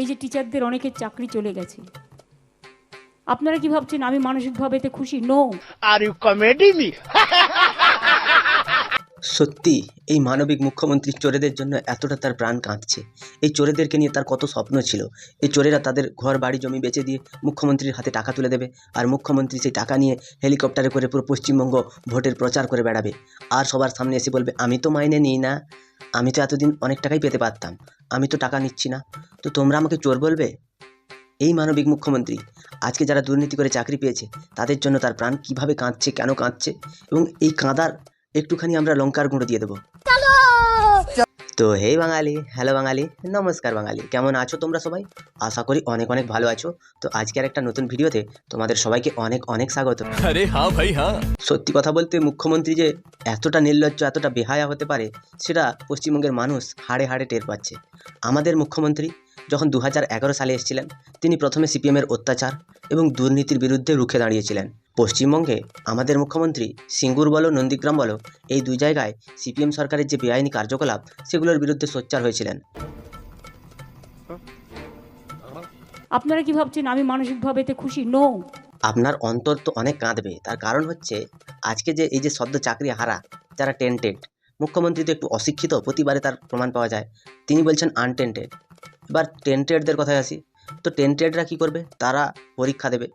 এই যে টিচারদের অনেকের চাকরি চলে গেছে, আপনারা কি ভাবছেন আমি মানসিকভাবে এতে খুশি? No. Are you comedy me? সত্যি এই মানবিক মুখ্যমন্ত্রী চোরেদের জন্য এতটা তার প্রাণ কাঁদছে। এই চোরেদেরকে নিয়ে তার কত স্বপ্ন ছিল। এই চোরেরা তাদের ঘর বাড়ি জমি বেচে দিয়ে মুখ্যমন্ত্রীর হাতে টাকা তুলে দেবে, আর মুখ্যমন্ত্রী সেই টাকা নিয়ে হেলিকপ্টারে করে পুরো পশ্চিমবঙ্গ ভোটের প্রচার করে বেড়াবে, আর সবার সামনে এসে বলবে আমি তো মাইনে নিই না, আমি তো এতদিন অনেক টাকাই পেতে পারতাম, আমি তো টাকা নিচ্ছি না, তো তোমরা আমাকে চোর বলবে? এই মানবিক মুখ্যমন্ত্রী আজকে যারা দুর্নীতি করে চাকরি পেয়েছে তাদের জন্য তার প্রাণ কিভাবে কাঁদছে, কেন কাঁদছে, এবং এই কাঁদার একটুখানি আমরা লঙ্কার গুঁড়ো দিয়ে দেবো। তো হে বাঙালি, হ্যালো বাঙালি, নমস্কার বাঙালি, কেমন আছো তোমরা সবাই? আশা করি অনেক অনেক ভালো আছো। তো আজকের একটা নতুন ভিডিওতে তোমাদের সবাইকে অনেক অনেক স্বাগত। अरे हाँ भाई हाँ। সত্যি কথা বলতে মুখ্যমন্ত্রী যে এতটা নির্লজ্জ, এতটা বেহায়া হতে পারে সেটা পশ্চিমবঙ্গের মানুষ হাড়ে হাড়ে টের পাচ্ছে। আমাদের মুখ্যমন্ত্রী যখন 2011 সালে এসেছিলেন, তিনি প্রথমে সিপিএমের অত্যাচার এবং দুর্নীতির বিরুদ্ধে রুখে দাঁড়িয়েছিলেন। পশ্চিমবঙ্গে আমাদের মুখ্যমন্ত্রী সিঙ্গুর বলো, নন্দীগ্রাম বলো, এই দুই জায়গায় সিপিএম সরকারের যে বেআইনি কার্যকলাপ সেগুলোর বিরুদ্ধে সোচ্চার হয়েছিলেন। আপনারা কি ভাবছেন আমি মানসিকভাবে এতে খুশি? নো। আপনার অন্তর তো অনেক কাঁদবে। তার কারণ হচ্ছে আজকে যে এই যে সদ্য চাকরি হারা যারা টেন্টেড, মুখ্যমন্ত্রী তো একটু অশিক্ষিত, প্রতিবারে তার প্রমাণ পাওয়া যায়। তিনি বলছেন আনটেন্টেড। এবার টেন্টেডদের কথায় আসি, তো টেন্টেডরা কী করবে? তারা পরীক্ষা দেবে,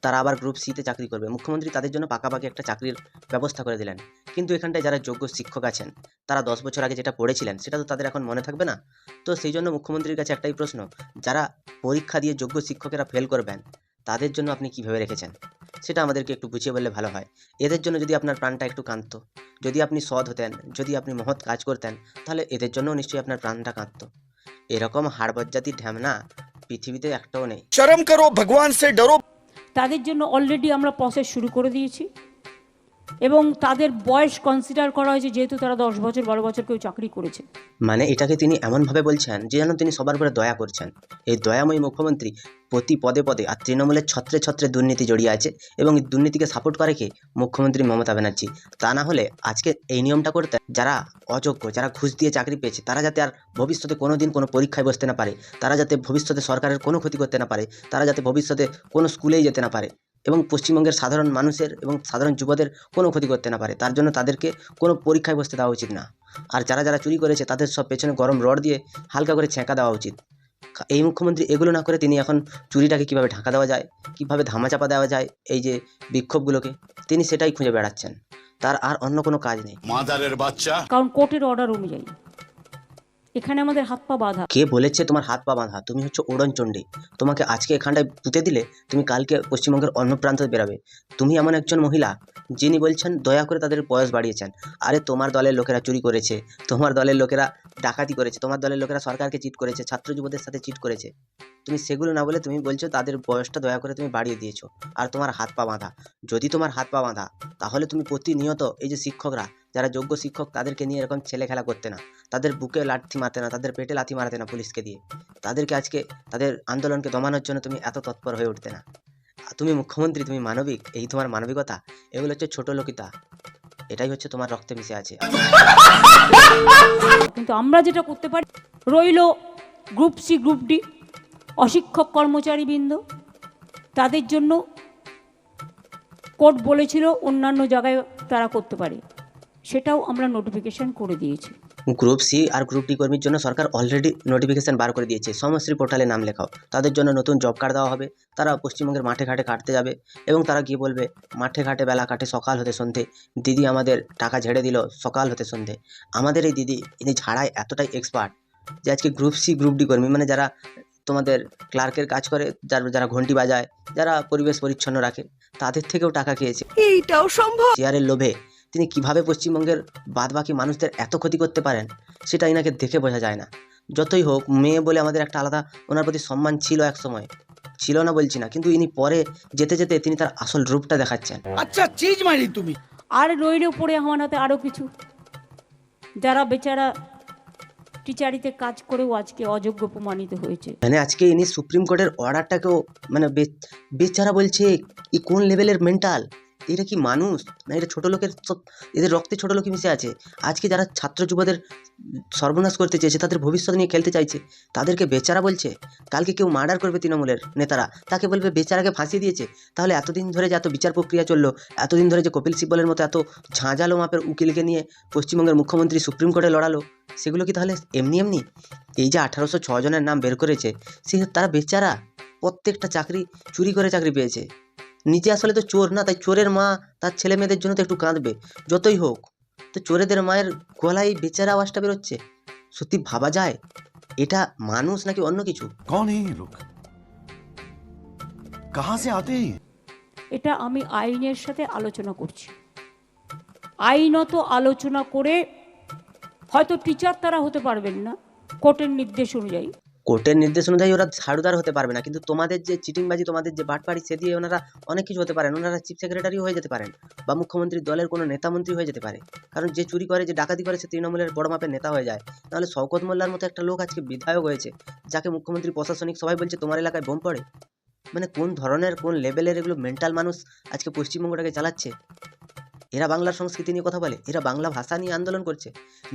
তারা আবার গ্রুপ সিতে চাকরি করবে। মুখ্যমন্ত্রী তাদের জন্য পাকাপাকি একটা চাকরির ব্যবস্থা করে দিলেন। কিন্তু এখানটায় যারা যোগ্য শিক্ষক আছেন, তারা 10 বছর আগে যেটা পড়েছিলেন সেটা তো তাদের এখন মনে থাকবে না। তো সেই জন্য মুখ্যমন্ত্রীর কাছে একটাই প্রশ্ন, যারা পরীক্ষা দিয়ে যোগ্য শিক্ষকেরা ফেল করবেন তাদের জন্য আপনি কী ভেবে রেখেছেন? সেটা আমাদেরকে একটু বুঝিয়ে বললে ভালো হয়। এদের জন্য যদি আপনার প্রাণটা একটু কাঁদতো, যদি আপনি সৎ হতেন, যদি আপনি মহৎ কাজ করতেন, তাহলে এদের জন্যও নিশ্চয়ই আপনার প্রাণটা কাঁদতো। এরকম হাড়বজ্জাতি ঢ্যামনা পৃথিবীতে একটাও নেই। शर्म करो, भगवान से डरो। তাদের জন্য অলরেডি আমরা প্রসেস শুরু করে দিয়েছি এবং তাদের বয়স কনসিডার করা হয়েছে, যেহেতু তারা 10 বছর 12 বছর কেউ চাকরি করেছে। মানে এটাকে তিনি এমনভাবে বলছেন যে যেন তিনি সবার উপরে দয়া করছেন। এই দয়াময়ী মুখ্যমন্ত্রী প্রতি পদে পদে আর তৃণমূলের ছত্রে ছত্রে দুর্নীতি জড়িয়ে আছে, এবং এই দুর্নীতিকে সাপোর্ট করে কে? মুখ্যমন্ত্রী মমতা ব্যানার্জি। তা না হলে আজকে এই নিয়মটা করতে, যারা অযোগ্য, যারা ঘুষ দিয়ে চাকরি পেয়েছে, তারা যাতে আর ভবিষ্যতে কোনো দিন কোনো পরীক্ষায় বসতে না পারে, তারা যাতে ভবিষ্যতে সরকারের কোনো ক্ষতি করতে না পারে, তারা যাতে ভবিষ্যতে কোনো স্কুলেই যেতে না পারে, এবং পশ্চিমবঙ্গের সাধারণ মানুষের এবং সাধারণ যুবদের কোনো ক্ষতি করতে না পারে, তার জন্য তাদেরকে কোনো পরীক্ষায় বসতে দেওয়া উচিত না। আর যারা যারা চুরি করেছে তাদের সব পেছনে গরম রড দিয়ে হালকা করে ছেঁকা দেওয়া উচিত। এই মুখ্যমন্ত্রী এগুলো না করে তিনি এখন চুরিটাকে কীভাবে ঢাকা দেওয়া যায়, কীভাবে ধামাচাপা দেওয়া যায় এই যে বিক্ষোভগুলোকে, তিনি সেটাই খুঁজে বেড়াচ্ছেন। তার আর অন্য কোনো কাজ নেই। मादारेर बाच्चा। কারণ কোর্টের অর্ডার অনুযায়ী এখানে আমাদের হাত পা বাঁধা। কে বলেছে তোমার হাত পা বাঁধা? তুমি হচ্ছে ওড়নচণ্ডী। তোমাকে আজকে এখানটায় পুঁতে দিলে তুমি কালকে পশ্চিমবঙ্গের অন্য প্রান্তে বেরাবে। তুমি এমন একজন মহিলা যিনি বলছেন দয়া করে তাদের বয়স বাড়িয়েছেন। আরে তোমার দলের লোকেরা চুরি করেছে, তোমার দলের লোকেরা ডাকাতি করেছে, তোমার দলের লোকেরা সরকারকে চিট করেছে, ছাত্র যুবদের সাথে চিট করেছে। তুমি সেগুলো না বলে তুমি বলছো তাদের বয়সটা দয়া করে তুমি বাড়িয়ে দিয়েছো, আর তোমার হাত পা বাঁধা। যদি তোমার হাত পা বাঁধা, তাহলে তুমি প্রতিনিয়ত এই যে শিক্ষকরা, যারা যোগ্য শিক্ষক, তাদেরকে নিয়ে এরকম ছেলে খেলা করতে না, তাদের বুকে লাঠি মারতে না, তাদের পেটে লাথি মারতে না পুলিশকে দিয়ে, তাদেরকে আজকে তাদের আন্দোলনকে দমানোর জন্য তুমি এত তৎপর হয়ে উঠতে না। তুমি মুখ্যমন্ত্রী, তুমি মানবিক, এই তোমার মানবিকতা, এগুলো হচ্ছে ছোট লোকিতা, এটাই হচ্ছে তোমার রক্তে মিশে আছে। কিন্তু আমরা যেটা করতে পারি, রইল গ্রুপ সি গ্রুপ ডি অশিক্ষক কর্মচারীবৃন্দ, তাদের জন্য কোর্ট বলেছিল অন্যান্য জায়গায় তারা করতে পারে, সেটাও আমরা নোটিফিকেশন করে দিয়েছি। গ্রুপ সি আর গ্রুপ ডি কর্মীর জন্য সরকার অলরেডি নোটিফিকেশন বার করে দিয়েছে। সমশ্রী পোর্টালে নাম লেখাও, তাদের জন্য নতুন জব কার্ড দেওয়া হবে। তারা পশ্চিমবঙ্গের মাঠে ঘাটে কাটতে যাবে, এবং তারা গিয়ে বলবে মাঠে ঘাটে বেলা কাটে সকাল হতে সন্ধে, দিদি আমাদের টাকা ঝেড়ে দিল সকাল হতে সন্ধে। আমাদের এই দিদি, ইনি ঝাড়ায় এতটাই এক্সপার্ট যে আজকে গ্রুপ সি গ্রুপ ডি কর্মী, মানে যারা তোমাদের ক্লার্কের কাজ করে, যারা ঘন্টি বাজায়, যারা পরিবেশ পরিচ্ছন্ন রাখে, তাদের থেকেও টাকা খেয়েছে। এইটাও সম্ভব? চেয়ারের লোভে তিনি কিভাবে পশ্চিমবঙ্গের বাদবাকি মানুষদের এত ক্ষতি করতে পারেন সেটা ইনাকে দেখে বোঝা যায় না। যতই হোক, মেয়ে বলে আমাদের একটা আলাদা ওনার প্রতি সম্মান ছিল, এক সময় ছিল না বলছি না, কিন্তু ইনি পরে যেতে যেতে তিনি তার আসল রূপটা দেখাচ্ছেন। আচ্ছা চিজ মারি তুমি। আর রইল পড়ে আমার হাতে আরও কিছু, যারা বেচারা টিচারিতে কাজ করেও আজকে অযোগ্য প্রমাণিত হয়েছে। মানে আজকে ইনি সুপ্রিম কোর্টের অর্ডারটাকেও মানে বেচারা বলছে, ই কোন লেভেলের মেন্টাল, এরা কি মানুষ না এরা ছোট লোকের সব, এদের রক্তে ছোট লোকই মিশে আছে। আজকে যারা ছাত্র যুবদের সর্বনাশ করতে চেয়েছে, তাদের ভবিষ্যৎ নিয়ে খেলতে চাইছে, তাদেরকে বেচারা বলছে। কালকে কেউ মার্ডার করবে তৃণমূলের নেতারা, তাকে বলবে বেচারাকে ফাঁসিয়ে দিয়েছে। তাহলে এতদিন ধরে যে এত বিচার প্রক্রিয়া চললো, এতদিন ধরে যে কপিল সিব্বলের মতো এত ঝাঁঝালো মাপের উকিলকে নিয়ে পশ্চিমবঙ্গের মুখ্যমন্ত্রী সুপ্রিম কোর্টে লড়ালো, সেগুলো কি তাহলে এমনি এমনি? এই যে 1806 জনের নাম বের করেছে, সে তারা বেচারা প্রত্যেকটা চাকরি চুরি করে চাকরি পেয়েছে। নিজে আসলে তো চোর না, তাই চোরের মা তার ছেলে মেয়েদের জন্য তো একটু কাঁদবে, যতই হোক। তো চোরেদের মায়ের গলায় বেচারা আওয়াজটা বেরোচ্ছে। সত্যি ভাবা যায় এটা মানুষ নাকি অন্য কিছু? कौन है ये लोग? कहां से आते हैं? এটা আমি আইনের সাথে আলোচনা করছি। আইনত আলোচনা করে, হয়তো টিচার তারা হতে পারবেন না কোর্টের নির্দেশ অনুযায়ী, কোর্টের নির্দেশ অনুযায়ী ওরা ঝাড়ুদার হতে পারবে না, কিন্তু তোমাদের যে চিটিংবাজি, তোমাদের যে বাটপাড়ি, সে দিয়ে ওনারা অনেক কিছু হতে পারেন। ওনারা চিফ সেক্রেটারিও হয়ে যেতে পারেন, বা মুখ্যমন্ত্রীর দলের কোনো নেতা মন্ত্রী হয়ে যেতে পারে। কারণ যে চুরি করে, যে ডাকাতি করে, সে তৃণমূলের বড় মাপের নেতা হয়ে যায়। নাহলে শওকত মোল্লার মতো একটা লোক আজকে বিধায়ক হয়েছে, যাকে মুখ্যমন্ত্রী প্রশাসনিক সবাই বলছে তোমার এলাকায় বোম পড়ে। মানে কোন ধরনের, কোন লেভেলের এগুলো মেন্টাল মানুষ আজকে পশ্চিমবঙ্গটাকে চালাচ্ছে? এরা বাংলার সংস্কৃতি নিয়ে কথা বলে, এরা বাংলা ভাষা নিয়ে আন্দোলন করছে।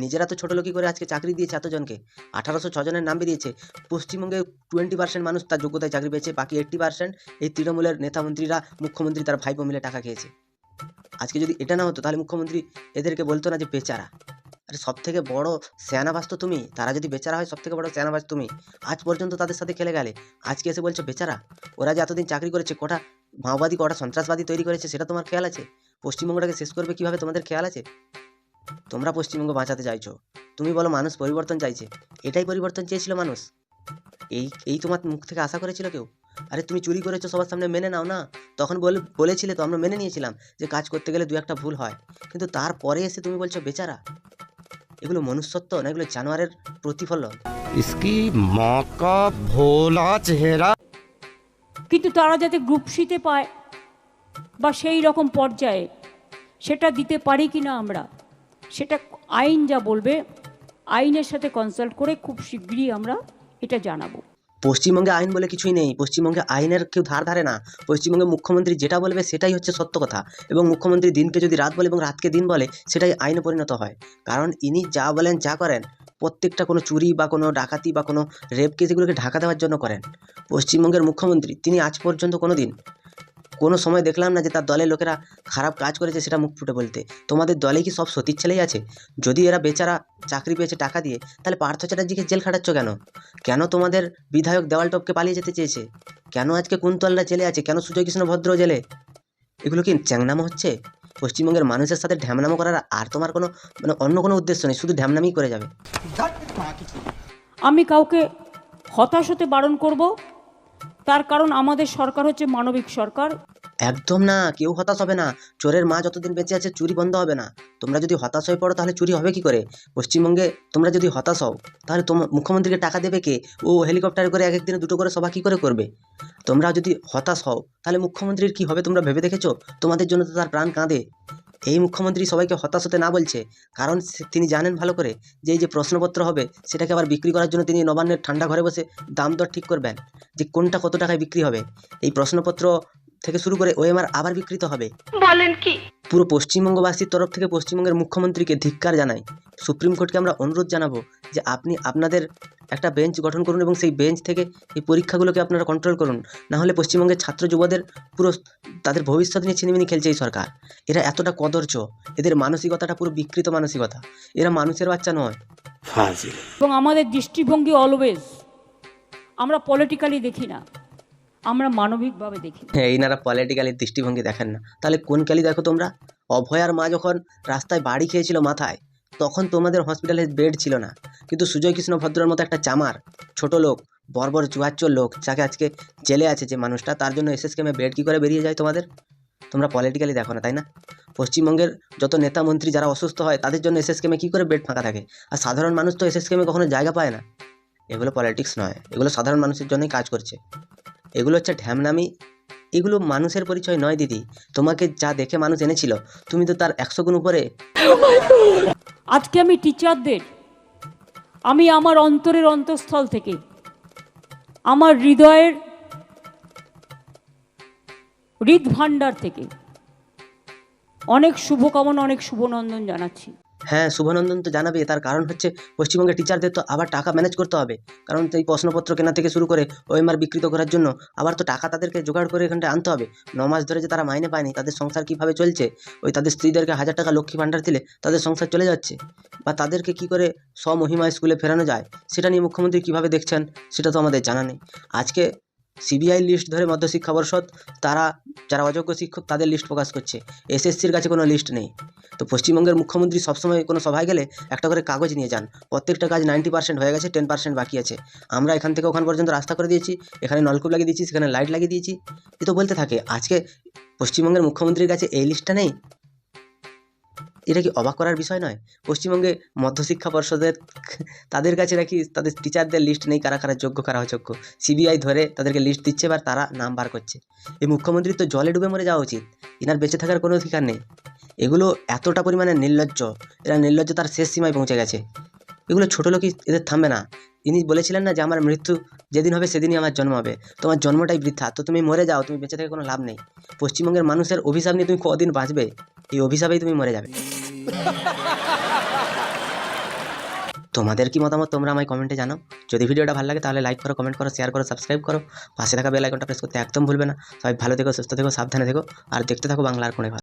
নিজেরা তো ছোটলোকি করে আজকে চাকরি দিয়েছে এতজনকে, 1806 জনের নাম বেরিয়েছে। পশ্চিমবঙ্গে 20% মানুষ তার যোগ্যতায় চাকরি পেয়েছে, বাকি 80% এই তৃণমূলের নেতামন্ত্রীরা, মুখ্যমন্ত্রী তার ভাইপো মিলে টাকা খেয়েছে। আজকে যদি এটা না হতো, তাহলে মুখ্যমন্ত্রী এদেরকে বলতো না যে বেচারা। আরে সব থেকে বড় সেনাবাস তো তুমি, তারা যদি বেচারা হয় সব থেকে বড় সেনাবাস তুমি। আজ পর্যন্ত তাদের সাথে খেলে গেলে, আজকে এসে বলছো বেচারা। ওরা যে এতদিন চাকরি করেছে, কটা মাওবাদী, কটা সন্ত্রাসবাদী তৈরি করেছে, সেটা তোমার খেয়াল আছে? পশ্চিমবঙ্গটাকে শেষ করবে কিভাবে তোমাদের খেয়াল আছে? তোমরা পশ্চিমবঙ্গ বাঁচাতে চাইছো, তুমি বলো মানুষ পরিবর্তন চাইছে। এটাই পরিবর্তন চেয়েছিল মানুষ? এই তোমার মুখ থেকে আশা করেছিল কেউ? আরে তুমি চুরি করেছো, সবার সামনে মেনে নাও না। তখন বলেছিলে তো, আমরা মেনে নিয়েছিলাম যে কাজ করতে গেলে দু একটা ভুল হয়, কিন্তু তারপরে এসে তুমি বলছো বেচারা। এগুলো মনুষ্যত্ব না, এগুলো জানোয়ারের প্রতিফলন। इसकी माँ का भोला चेहरा। কিন্তু তারা যাতে গ্রুপ সিতে পায় বা সেই রকম পর্যায়ে সেটা দিতে পারি কি না আমরা, সেটা আইন যা বলবে, আইনের সাথে কনসাল্ট করে খুব শীঘ্রই আমরা এটা জানাবো। পশ্চিমবঙ্গে আইন বলে কিছুই নেই, পশ্চিমবঙ্গে আইনের কেউ ধার ধারে না। পশ্চিমবঙ্গে মুখ্যমন্ত্রী যেটা বলবে সেটাই হচ্ছে সত্য কথা, এবং মুখ্যমন্ত্রী দিনকে যদি রাত বলে এবং রাতকে দিন বলে, সেটাই আইনে পরিণত হয়। কারণ ইনি যা বলেন, যা করেন, প্রত্যেকটা কোনো চুরি বা কোনো ডাকাতি বা কোনো রেপ কেস, এগুলোকে ঢাকা দেওয়ার জন্য করেন। পশ্চিমবঙ্গের মুখ্যমন্ত্রী তিনি আজ পর্যন্ত কোনো সময় দেখলাম না যে তার দলের লোকেরা খারাপ কাজ করেছে সেটা মুখ ফুটে বলতে। তোমাদের দলে কি সব সতীর ছেলেই আছে? যদি এরা বেচারা চাকরি পেয়েছে টাকা দিয়ে, তাহলে পার্থ চ্যাটার্জিকে জেল খাটাচ্ছ কেন? কেন তোমাদের বিধায়ক দেওয়াল টপকে পালিয়ে যেতে চেয়েছে? কেন আজকে কুন্তলরা জেলে আছে? কেন সুজয় কৃষ্ণ ভদ্র জেলে? এগুলো কি চ্যাংনামো হচ্ছে? পশ্চিমবঙ্গের মানুষের সাথে ঢ্যামনামো করার আর তোমার কোনো অন্য কোনো উদ্দেশ্য নেই, শুধু ঢ্যামনামিই করে যাবে। আমি কাউকে হতাশ হতে বারণ করব, তার কারণ আমাদের সরকার হচ্ছে মানবিক সরকার। একদম না, কেউ হতাশ হবে না। চোরের মা যতদিন বেঁচে আছে চুরি বন্ধ হবে না। তোমরা যদি হতাশ হয়ে পড়ো, তাহলে চুরি হবে কি করে? পশ্চিমবঙ্গে তোমরা যদি হতাশ হও, তাহলে তোমার মুখ্যমন্ত্রীকে টাকা দেবে কে? ও হেলিকপ্টারে করে এক একদিনে 2টো করে সভা কী করে করবে? তোমরা যদি হতাশ হও, তাহলে মুখ্যমন্ত্রীর কি হবে তোমরা ভেবে দেখেছো? তোমাদের জন্য তো তার প্রাণ কাঁদে। এই মুখ্যমন্ত্রী সবাইকে হতাশ হতে না বলছে, কারণ তিনি জানেন ভালো করে যে এই যে প্রশ্নপত্র হবে, সেটাকে আবার বিক্রি করার জন্য তিনি নবান্নের ঠান্ডা ঘরে বসে দাম দর ঠিক করবেন, যে কোনটা কত টাকায় বিক্রি হবে। এই প্রশ্নপত্র থেকে শুরু করে ওএমআর আবার বিকৃত হবে। বলেন কি? পুরো পশ্চিমবঙ্গবাসীর তরফ থেকে পশ্চিমবঙ্গের মুখ্যমন্ত্রীকে ধিক্কার জানাই। সুপ্রিম কোর্টকে আমরা অনুরোধ জানাবো যে আপনি আপনাদের একটা বেঞ্চ গঠন করুন এবং সেই বেঞ্চ থেকে এই পরীক্ষাগুলোকে আপনারা কন্ট্রোল করুন। না হলে পশ্চিমবঙ্গের ছাত্র যুবদের পুরো তাদের ভবিষ্যৎ নিয়ে ছিনিমিনি খেলছে এই সরকার। এরা এতটা কদর্য, এদের মানসিকতাটা পুরো বিকৃত মানসিকতা। এরা মানুষের বাচ্চা নয়। এবং আমাদের দৃষ্টিভঙ্গি অলওয়েজ, আমরা পলিটিক্যালি দেখি না, আমরা মানবিকভাবে দেখি। হ্যাঁ, এইনারা পলিটিক্যালি দৃষ্টিভঙ্গি দেখেন না, তাহলে কোন ক্যালি দেখো তোমরা? অভয়ার মা যখন রাস্তায় বাড়ি খেয়েছিল মাথায়, তখন তোমাদের হসপিটালে বেড ছিল না, কিন্তু সুজয় কৃষ্ণ ভদ্রের মতো একটা চামার ছোট লোক, বর্বর চুয়াচ্চর লোক, যাকে আজকে জেলে আছে যে মানুষটা, তার জন্য এসএসকেমে বেড কী করে বেরিয়ে যায় তোমাদের? তোমরা পলিটিক্যালি দেখো না, তাই না? পশ্চিমবঙ্গের যত নেতা মন্ত্রী যারা অসুস্থ হয়, তাদের জন্য এসএসকেমে কী করে বেড ফাঁকা থাকে, আর সাধারণ মানুষ তো এসএসকেমে কখনো জায়গা পায় না। এগুলো পলিটিক্স নয়, এগুলো সাধারণ মানুষের জন্যই কাজ করছে। এগুলো হচ্ছে ঢ্যামনামি, এগুলো মানুষের পরিচয় নয় দিদি। তোমাকে যা দেখে মানুষ এনেছিল, তুমি তো তার 100 গুণ উপরে। আজকে আমি টিচারদের, আমি আমার অন্তরের অন্তঃস্থল থেকে, আমার হৃদয়ের হৃদ ভাণ্ডার থেকে অনেক শুভকামনা, অনেক শুভনন্দন জানাচ্ছি। হ্যাঁ, শুভনন্দন তো জানাবে, তার কারণ হচ্ছে পশ্চিমবঙ্গের টিচারদের তো আবার টাকা ম্যানেজ করতে হবে। কারণ এই প্রশ্নপত্র কেনা থেকে শুরু করে ওএমআর বিকৃত করার জন্য আবার তো টাকা তাদেরকে জোগাড় করে এখানটা আনতে হবে। 9 মাস ধরে যে তারা মাইনে পায়নি, তাদের সংসার কীভাবে চলছে, ওই তাদের স্ত্রীদেরকে 1000 টাকা লক্ষ্মী ভাণ্ডার দিলে তাদের সংসার চলে যাচ্ছে, বা তাদেরকে কী করে স্বমহিমায় স্কুলে ফেরানো যায় সেটা নিয়ে মুখ্যমন্ত্রী কীভাবে দেখছেন সেটা তো আমাদের জানা নেই। আজকে সিবিআই লিস্ট ধরে মধ্যশিক্ষা পর্ষদ তারা যারা অযোগ্য শিক্ষক তাদের লিস্ট প্রকাশ করছে, এসএসসির কাছে কোনো লিস্ট নেই। তো পশ্চিমবঙ্গের মুখ্যমন্ত্রী সবসময় কোনো সভায় গেলে একটা করে কাগজ নিয়ে যান, প্রত্যেকটা কাজ 90% হয়ে গেছে, 10% বাকি আছে। আমরা এখান থেকে ওখান পর্যন্ত রাস্তা করে দিয়েছি, এখানে নলকূপ লাগিয়ে দিয়েছি, সেখানে লাইট লাগিয়ে দিয়েছি, এ তো বলতে থাকে। আজকে পশ্চিমবঙ্গের মুখ্যমন্ত্রীর কাছে এই লিস্টটা নেই, এটা কি অবাক করার বিষয় নয়? পশ্চিমবঙ্গে মধ্যশিক্ষা পর্ষদের তাদের কাছে নাকি তাদের টিচারদের লিস্ট নেই, কারা কারা যোগ্য কারা অযোগ্য। সিবিআই ধরে তাদেরকে লিস্ট দিচ্ছে, এবার তারা নাম বার করছে। এই মুখ্যমন্ত্রীর তো জলে ডুবে মরে যাওয়া উচিত, এনার বেঁচে থাকার কোনো অধিকার নেই। এগুলো এতটা পরিমাণে নির্লজ্জ, এরা নির্লজ্জতার শেষ সীমায় পৌঁছে গেছে। এগুলো ছোটো লোকই এদের থামবে না। ইনি বলেছিলেন না যে আমার মৃত্যু যেদিন হবে সেদিনই আমার জন্ম হবে, তোমার জন্মটাই বৃথা, তো তুমি মরে যাও, তুমি বেঁচে থেকে কোনো লাভ নেই। পশ্চিমবঙ্গের মানুষের অভিশাপ নিয়ে তুমি কদিন বাঁচবে, এই অভিশাপেই তুমি মরে যাবে। তোমাদের কি মতামত তোমরা আমায় কমেন্টে জানাও। যদি ভিডিওটা ভালো লাগে তাহলে লাইক করো, কমেন্ট করো, শেয়ার করো, সাবস্ক্রাইব করো, পাশে থাকা বেল আইকনটা প্রেস করতে একদম ভুলবে না। সবাই ভালো থেকো, সুস্থ থেকো, সাবধানে থেকো, আর দেখতে থাকো বাংলার কোণে ঘর।